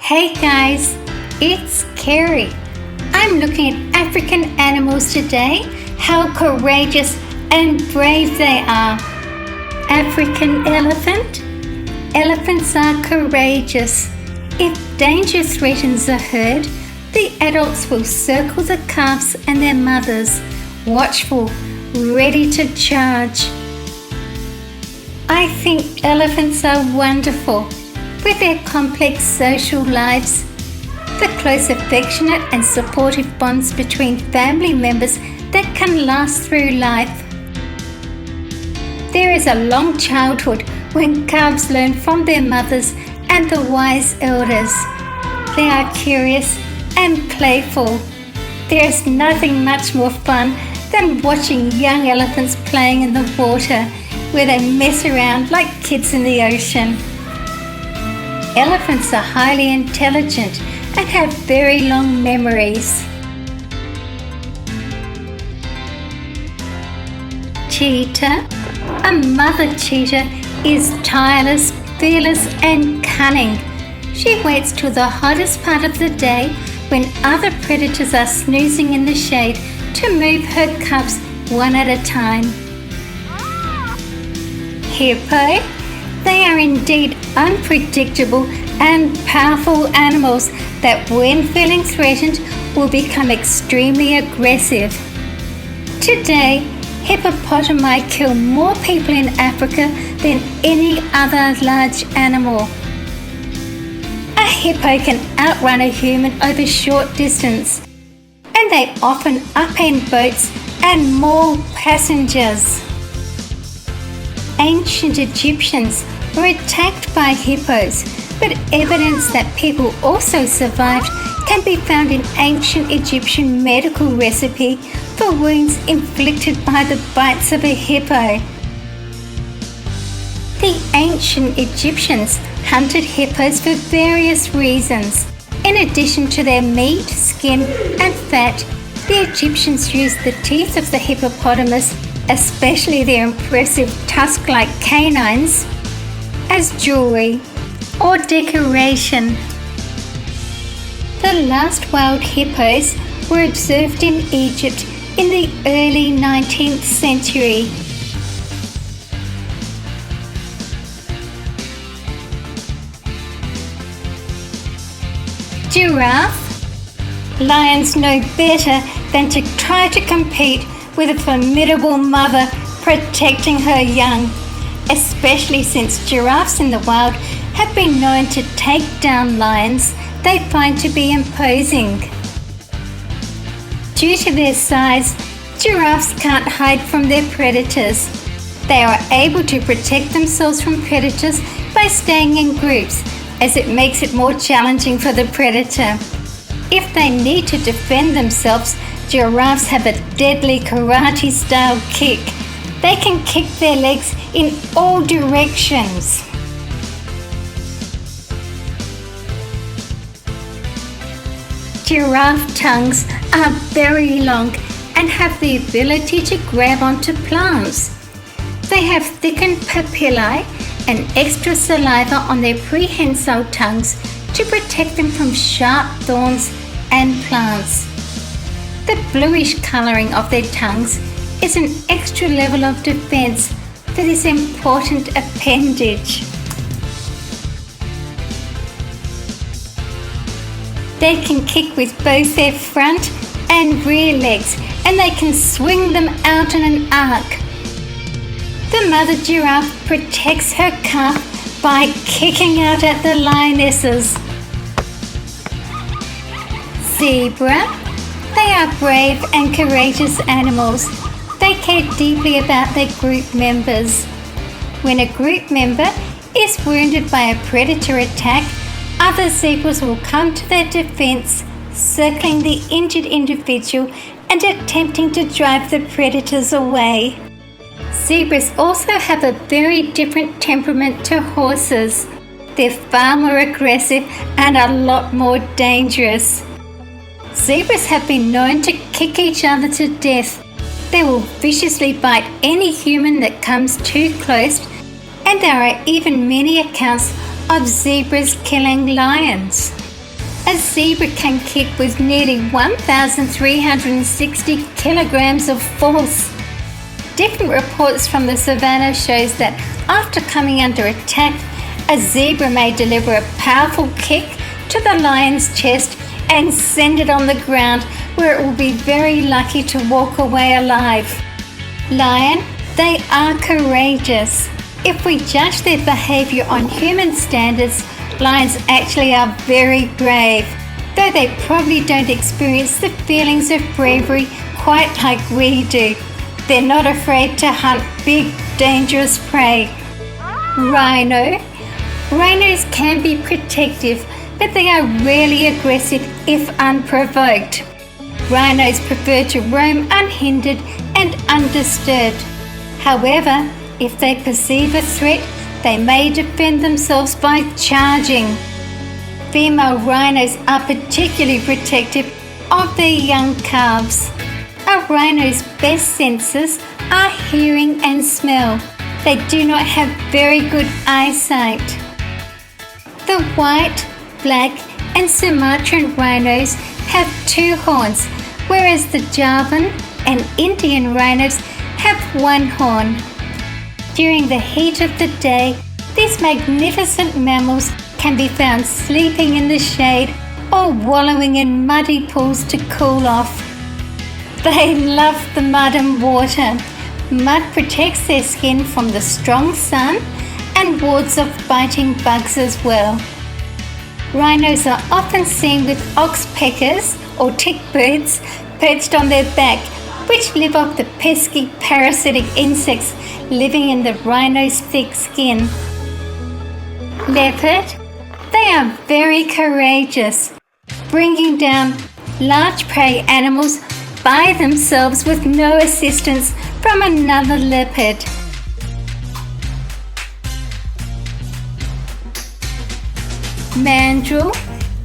Hey guys, it's Carrie. I'm looking at African animals today, how courageous and brave they are. African elephant. Elephants are courageous. If danger threatens a herd, the adults will circle the calves and their mothers, watchful, ready to charge. I think elephants are wonderful. With their complex social lives, the close affectionate and supportive bonds between family members that can last through life. There is a long childhood when calves learn from their mothers and the wise elders. They are curious and playful. There is nothing much more fun than watching young elephants playing in the water where they mess around like kids in the ocean. Elephants are highly intelligent and have very long memories. Cheetah. A mother cheetah is tireless, fearless and cunning. She waits till the hottest part of the day when other predators are snoozing in the shade to move her cubs one at a time. Hippo. They are indeed unpredictable and powerful animals that when feeling threatened will become extremely aggressive. Today, hippopotami kill more people in Africa than any other large animal. A hippo can outrun a human over short distance, and they often upend boats and maul passengers. Ancient Egyptians were attacked by hippos, but evidence that people also survived can be found in ancient Egyptian medical recipe for wounds inflicted by the bites of a hippo. The ancient Egyptians hunted hippos for various reasons. In addition to their meat, skin, and fat, the Egyptians used the teeth of the hippopotamus, especially their impressive tusk-like canines, as jewelry or decoration. The last wild hippos were observed in Egypt in the early 19th century. Giraffe. Lions know better than to try to compete with a formidable mother protecting her young, especially since giraffes in the wild have been known to take down lions they find to be imposing. Due to their size, giraffes can't hide from their predators. They are able to protect themselves from predators by staying in groups, as it makes it more challenging for the predator. If they need to defend themselves, giraffes have a deadly karate-style kick. They can kick their legs in all directions. Giraffe tongues are very long and have the ability to grab onto plants. They have thickened papillae and extra saliva on their prehensile tongues to protect them from sharp thorns and plants. The bluish colouring of their tongues is an extra level of defence for this important appendage. They can kick with both their front and rear legs, and they can swing them out in an arc. The mother giraffe protects her calf by kicking out at the lionesses. Zebra. They are brave and courageous animals. They care deeply about their group members. When a group member is wounded by a predator attack, other zebras will come to their defense, circling the injured individual and attempting to drive the predators away. Zebras also have a very different temperament to horses. They're far more aggressive and a lot more dangerous. Zebras have been known to kick each other to death. They will viciously bite any human that comes too close, and there are even many accounts of zebras killing lions. A zebra can kick with nearly 1,360 kilograms of force. Different reports from the savannah shows that after coming under attack, a zebra may deliver a powerful kick to the lion's chest and send it on the ground, where it will be very lucky to walk away alive. Lion, they are courageous. If we judge their behavior on human standards, lions actually are very brave, though they probably don't experience the feelings of bravery quite like we do. They're not afraid to hunt big, dangerous prey. Rhino. Rhinos can be protective, but they are rarely aggressive if unprovoked. Rhinos prefer to roam unhindered and undisturbed. However, if they perceive a threat, they may defend themselves by charging. Female rhinos are particularly protective of their young calves. A rhino's best senses are hearing and smell. They do not have very good eyesight. The white, black, and Sumatran rhinos have 2 horns, whereas the Javan and Indian rhinos have 1 horn. During the heat of the day, these magnificent mammals can be found sleeping in the shade or wallowing in muddy pools to cool off. They love the mud and water. Mud protects their skin from the strong sun and wards off biting bugs as well. Rhinos are often seen with oxpeckers or tick birds perched on their back, which live off the pesky parasitic insects living in the rhino's thick skin. Leopard. They are very courageous, bringing down large prey animals by themselves with no assistance from another leopard. Mandrill.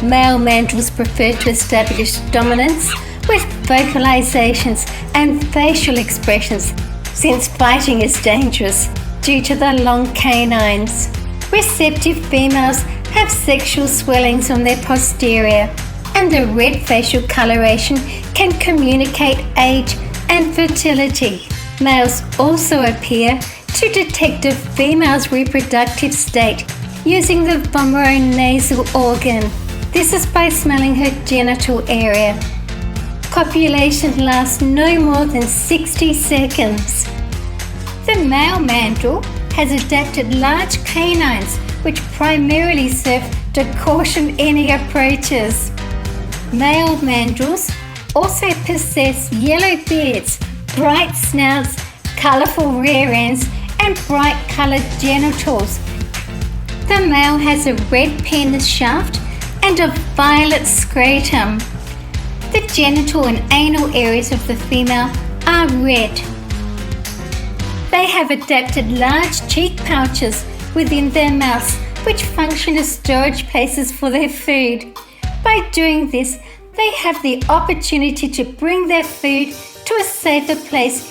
Male mandrills prefer to establish dominance with vocalizations and facial expressions, since biting is dangerous due to the long canines. Receptive females have sexual swellings on their posterior, and the red facial coloration can communicate age and fertility. Males also appear to detect a female's reproductive state using the vomeronasal organ. This is by smelling her genital area. Copulation lasts no more than 60 seconds. The male mandrill has adapted large canines which primarily serve to caution any approaches. Male mandrills also possess yellow beards, bright snouts, colourful rear ends, and bright coloured genitals. The male has a red penis shaft and a violet scrotum. The genital and anal areas of the female are red. They have adapted large cheek pouches within their mouths, which function as storage places for their food. By doing this, they have the opportunity to bring their food to a safer place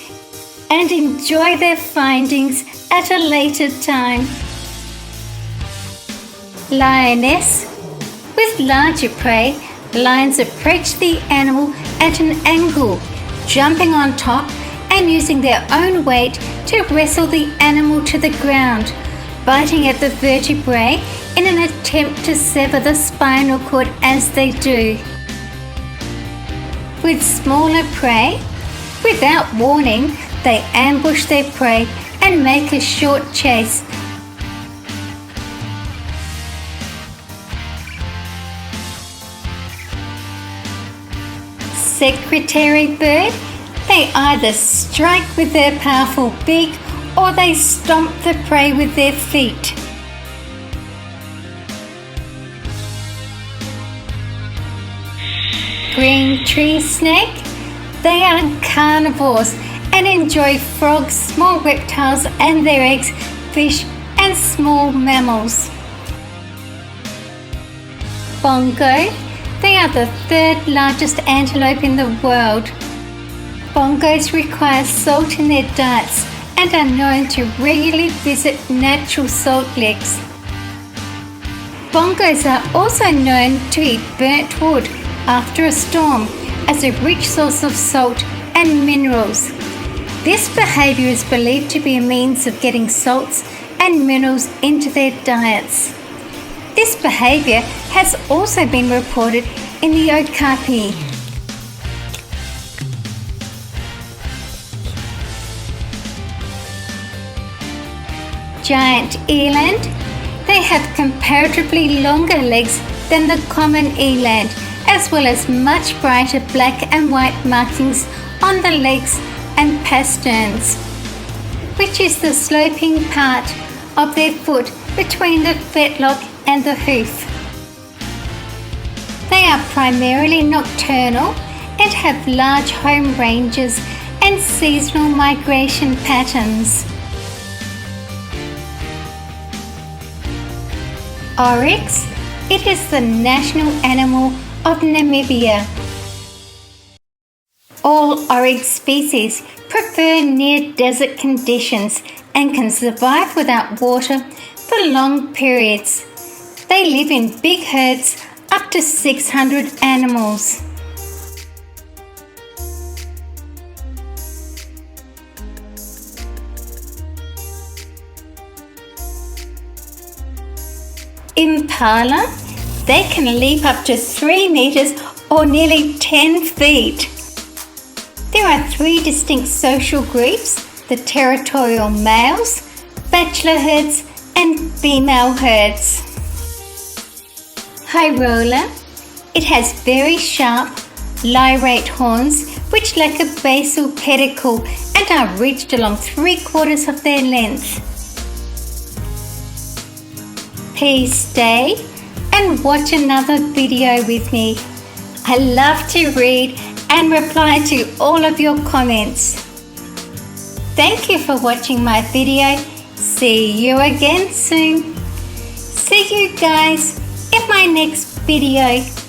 and enjoy their findings at a later time. Lioness. With larger prey, lions approach the animal at an angle, jumping on top and using their own weight to wrestle the animal to the ground, biting at the vertebrae in an attempt to sever the spinal cord as they do. With smaller prey, without warning, they ambush their prey and make a short chase. Secretary bird. They either strike with their powerful beak or they stomp the prey with their feet. Green tree snake. They are carnivores and enjoy frogs, small reptiles and their eggs, fish and small mammals. Bongo. They are the 3rd largest antelope in the world. Bongos require salt in their diets and are known to regularly visit natural salt licks. Bongos are also known to eat burnt wood after a storm as a rich source of salt and minerals. This behaviour is believed to be a means of getting salts and minerals into their diets. This behaviour has also been reported in the okapi. Giant eland. They have comparatively longer legs than the common eland, as well as much brighter black and white markings on the legs and pasterns, which is the sloping part of their foot between the fetlock and the hoof. They are primarily nocturnal and have large home ranges and seasonal migration patterns. Oryx. It is the national animal of Namibia. All oryx species prefer near desert conditions and can survive without water for long periods. They live in big herds up to 600 animals. Impala. They can leap up to 3 meters or nearly 10 feet. There are 3 distinct social groups: the territorial males, bachelor herds, and female herds. Hirola. It has very sharp, lyrate horns which lack a basal pedicle and are ridged along 3/4 of their length. Please stay and watch another video with me. I love to read and reply to all of your comments. Thank you for watching my video. See you again soon. See you guys in my next video.